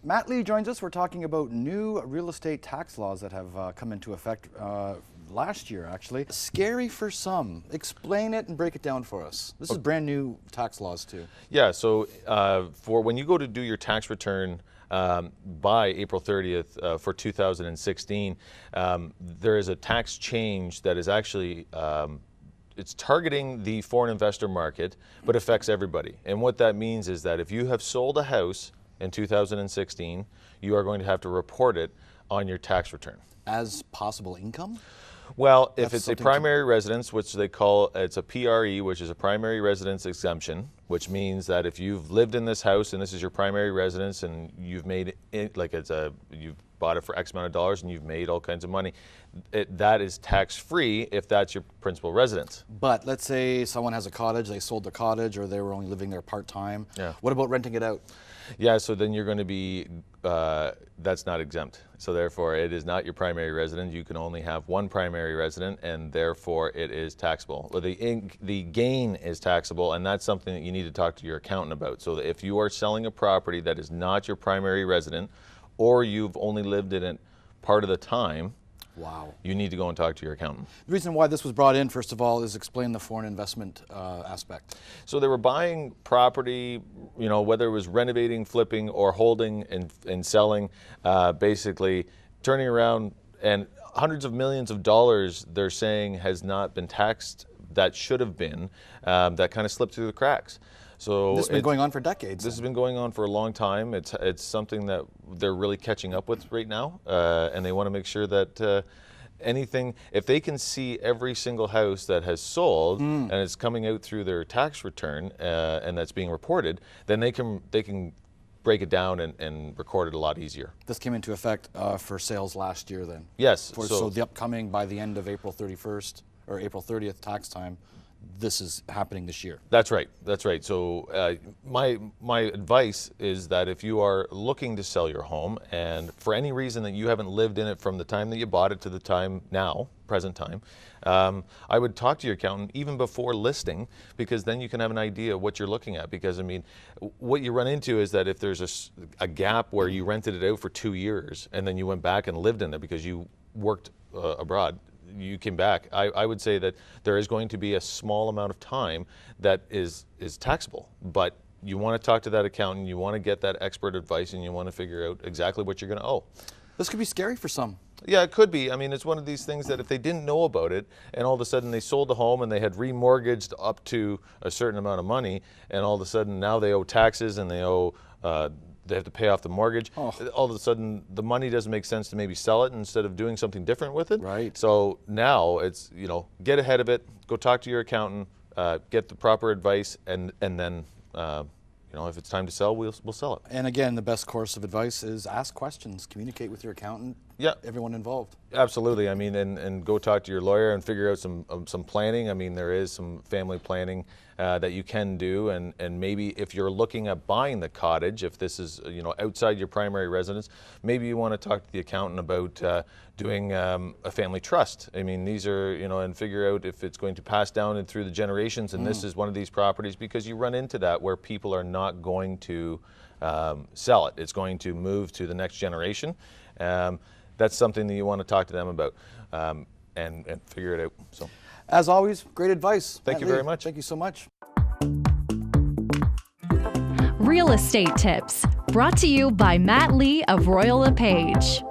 Matt Lee joins us. We're talking about new real estate tax laws that have come into effect last year, actually. Scary for some. Explain it and break it down for us. This is brand new tax laws too. Yeah, so for when you go to do your tax return by April 30th for 2016, there is a tax change that is actually it's targeting the foreign investor market, but affects everybody. And what that means is that if you have sold a house in 2016, you are going to have to report it on your tax return. As possible income? Well, if it's a primary residence, which they call, it's a PRE, which is a primary residence exemption, which means that if you've lived in this house and this is your primary residence and you've made it, like you've bought it for X amount of dollars and you've made all kinds of money, that is tax-free if that's your principal residence. But let's say someone has a cottage, they sold the cottage, or they were only living there part-time. Yeah. What about renting it out? Yeah, so then you're going to be, that's not exempt. So therefore it is not your primary residence. You can only have one primary resident, and therefore it is taxable. Well, the gain is taxable, and that's something that you need to talk to your accountant about. So that if you are selling a property that is not your primary resident, or you've only lived in it part of the time, wow, you need to go and talk to your accountant. The reason why this was brought in, first of all, is explain the foreign investment aspect. So they were buying property, whether it was renovating, flipping, or holding and selling, basically turning around, and hundreds of millions of dollars they're saying has not been taxed that should have been, that kind of slipped through the cracks. So this has been going on for decades. This has been going on for a long time. It's something that they're really catching up with right now, and they want to make sure that anything, if they can see every single house that has sold and it's coming out through their tax return and that's being reported, then they can break it down and record it a lot easier. This came into effect for sales last year then? Yes. So the upcoming, by the end of April 31st or April 30th tax time, this is happening this year. That's right. That's right. So my advice is that if you are looking to sell your home, and for any reason that you haven't lived in it from the time that you bought it to the time now, present time, I would talk to your accountant even before listing, because then you can have an idea of what you're looking at. Because I mean, what you run into is that if there's a gap where you rented it out for 2 years and then you went back and lived in it because you worked abroad, you came back, I would say that there is going to be a small amount of time that is taxable. But you want to talk to that accountant, you want to get that expert advice, and you want to figure out exactly what you're going to owe. This could be scary for some. Yeah, it could be. I mean, it's one of these things that if they didn't know about it and all of a sudden they sold the home and they had remortgaged up to a certain amount of money, and all of a sudden now they owe taxes and they owe they have to pay off the mortgage. Oh. All of a sudden, the money doesn't make sense to maybe sell it instead of doing something different with it. Right. So now it's, get ahead of it, go talk to your accountant, get the proper advice, and then, if it's time to sell, we'll sell it. And again, the best course of advice is ask questions, communicate with your accountant, everyone involved. Absolutely. I mean, and go talk to your lawyer and figure out some planning. I mean, there is some family planning that you can do, and maybe if you're looking at buying the cottage, if this is outside your primary residence, maybe you want to talk to the accountant about doing a family trust. I mean, these are and figure out if it's going to pass down and through the generations, and this is one of these properties, because you run into that where people are not going to sell it. It's going to move to the next generation. That's something that you want to talk to them about and figure it out. So, as always, great advice. Thank you very much. Thank you so much. Real Estate Tips, brought to you by Matt Lee of Royal LePage.